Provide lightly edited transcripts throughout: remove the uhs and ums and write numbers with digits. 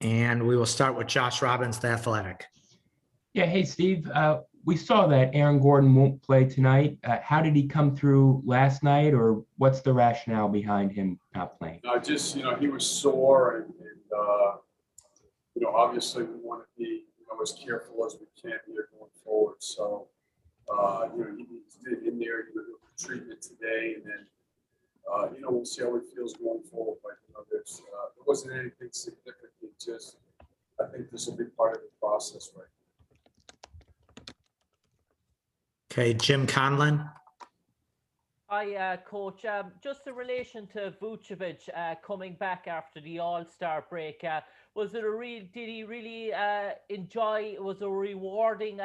And we will start with Josh Robbins, The Athletic. Yeah, hey, Steve. We saw that Aaron Gordon won't play tonight. How did he come through last night, or what's the rationale behind him not playing? Just, he was sore and obviously we want to be, as careful as we can here going forward. So, he's in there, he was treatment today, and then, we'll see how he feels going forward. But, there wasn't anything significant, just I think this will be part of the process right now. Okay, Jim Conlon. Hi, Coach. Just in relation to Vucevic coming back after the All-Star break, did he really enjoy? Was it a rewarding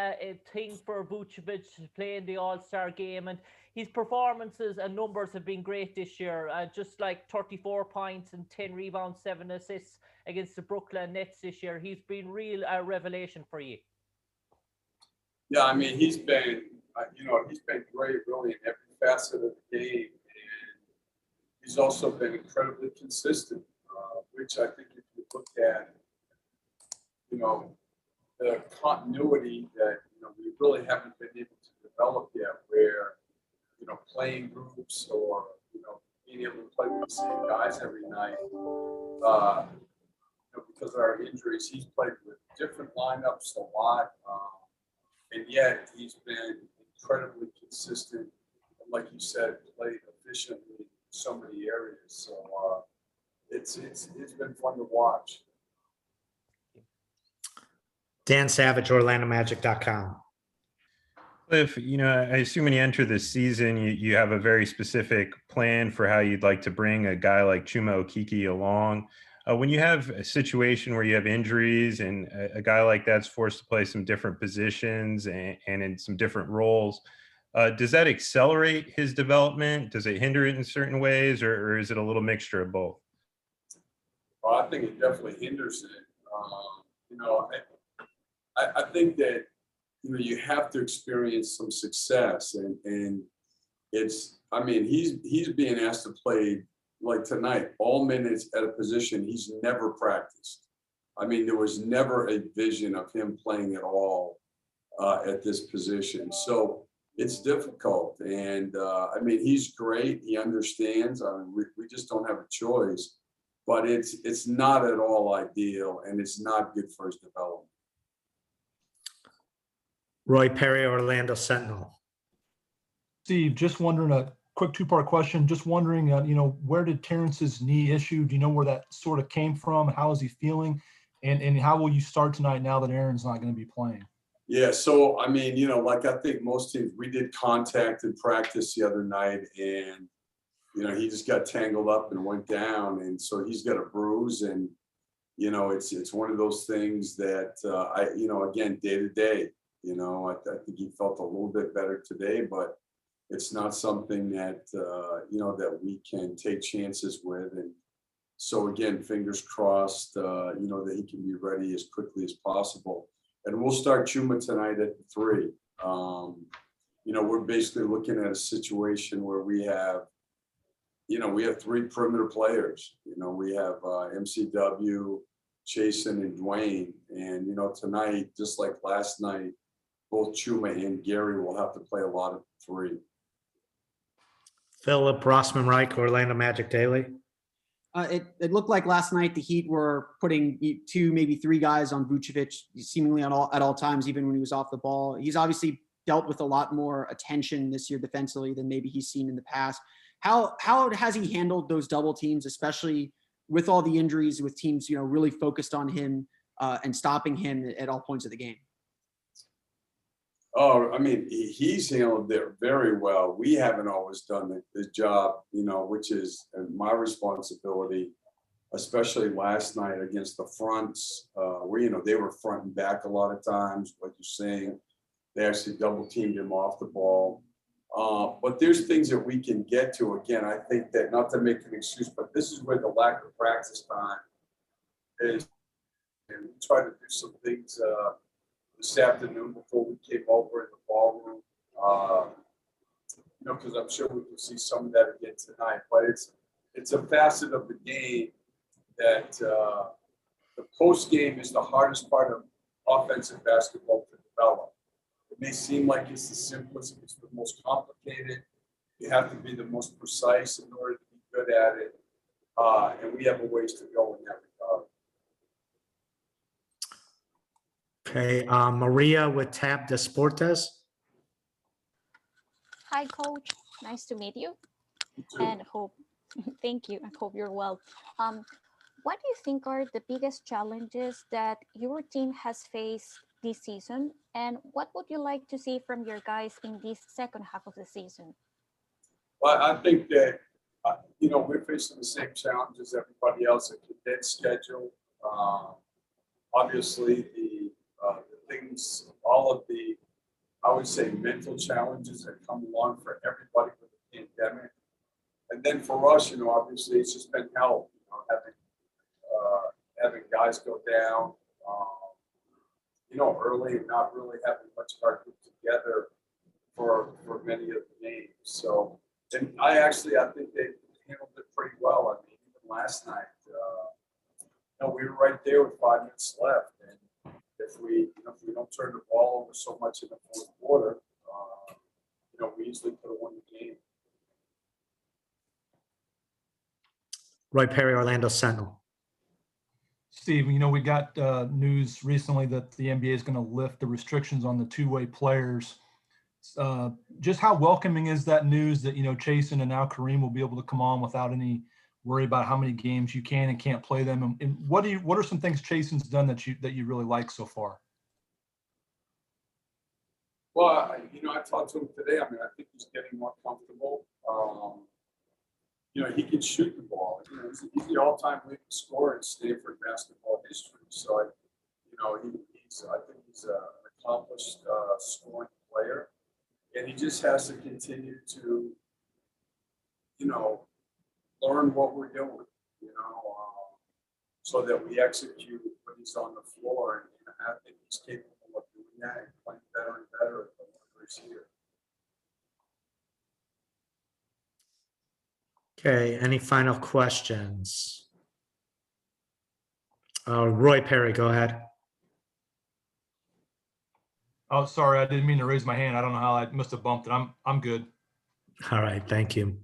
thing for Vucevic to play in the All-Star game? And his performances and numbers have been great this year. Just like 34 points and 10 rebounds, 7 assists against the Brooklyn Nets this year. He's been real revelation for you. Yeah, he's been, he's been great really in every facet of the game, and he's also been incredibly consistent, which I think if you look at, the continuity that, we really haven't been able to develop yet, where, playing groups or, being able to play with the same guys every night, because of our injuries, he's played with different lineups a lot, and yet he's been incredibly consistent, and like you said, played efficiently in so many areas. So it's been fun to watch. Dan Savage, OrlandoMagic.com. Cliff, I assume when you enter this season, you have a very specific plan for how you'd like to bring a guy like Chuma Okeke along. When you have a situation where you have injuries and a guy like that's forced to play some different positions and in some different roles, does that accelerate his development? Does it hinder it in certain ways, or is it a little mixture of both? Well, I think it definitely hinders it. I think that, you have to experience some success, and it's, he's being asked to play, like tonight, all minutes at a position he's never practiced. There was never a vision of him playing at all at this position. So it's difficult. And he's great. He understands. We just don't have a choice. But it's not at all ideal, and it's not good for his development. Roy Perry, Orlando Sentinel. Steve, just wondering, a quick two-part question. Just wondering, where did Terrence's knee issue? Do you know where that sort of came from? How is he feeling? And how will you start tonight now that Aaron's not going to be playing? Yeah, so, like I think most teams, we did contact in practice the other night, and, he just got tangled up and went down. And so he's got a bruise, and, it's one of those things that, again, day to day, I think he felt a little bit better today, but it's not something that, that we can take chances with. And so again, fingers crossed, that he can be ready as quickly as possible. And we'll start Chuma tonight at 3. We're basically looking at a situation where we have 3 perimeter players. We have MCW, Chasen, and Dwayne. And, tonight, just like last night, both Chuma and Gary will have to play a lot of 3. Philip Rossman-Reich, Orlando Magic Daily. It looked like last night the Heat were putting 2, maybe 3 guys on Vucevic, seemingly at all times, even when he was off the ball. He's obviously dealt with a lot more attention this year defensively than maybe he's seen in the past. How has he handled those double teams, especially with all the injuries, with teams really focused on him and stopping him at all points of the game? Oh, he's handled it very well. We haven't always done his job, which is my responsibility, especially last night against the fronts, where, they were front and back a lot of times, like you're saying. They actually double teamed him off the ball. But there's things that we can get to. Again, I think that, not to make an excuse, but this is where the lack of practice time is. And we try to do some things this afternoon before we came over in the ballroom, because I'm sure we can see some of that again tonight. But it's a facet of the game that the post game is the hardest part of offensive basketball to develop. It may seem like it's the simplest, it's the most complicated. You have to be the most precise in order to be good at it. And we have a ways to go in that regard. Okay, Maria with Tab Desportes. Hi, Coach. Nice to meet you. And hope, thank you. I hope you're well. What do you think are the biggest challenges that your team has faced this season? And what would you like to see from your guys in this second half of the season? Well, I think that, we're facing the same challenges everybody else, a condensed schedule. Obviously, the things, all of the, I would say, mental challenges that come along for everybody with the pandemic. And then for us, obviously, it's just been hell, having guys go down, early and not really having much of our group together for many of the games. So, and I think they handled it pretty well. I mean, even last night, we were right there with 5 minutes left, and if we don't turn the ball over so much in the fourth quarter, we easily could have won the game. Roy Perry, Orlando Sentinel. Steve, we got news recently that the NBA is going to lift the restrictions on the two-way players. Just how welcoming is that news that, Chasen and now Kareem will be able to come on without any worry about how many games you can and can't play them? And what are some things Chasen's done that you really like so far? Well, I talked to him today. I mean, I think he's getting more comfortable. He can shoot the ball. He's the all-time leading scorer in Stanford basketball history. So, I think he's an accomplished scoring player, and he just has to continue to, learn what we're doing, so that we execute when he's on the floor. And I think he's capable of doing that and playing better and better at the longer he's here. Okay, any final questions? Roy Perry, go ahead. Oh, sorry, I didn't mean to raise my hand. I don't know how I must have bumped it. I'm good. All right, thank you.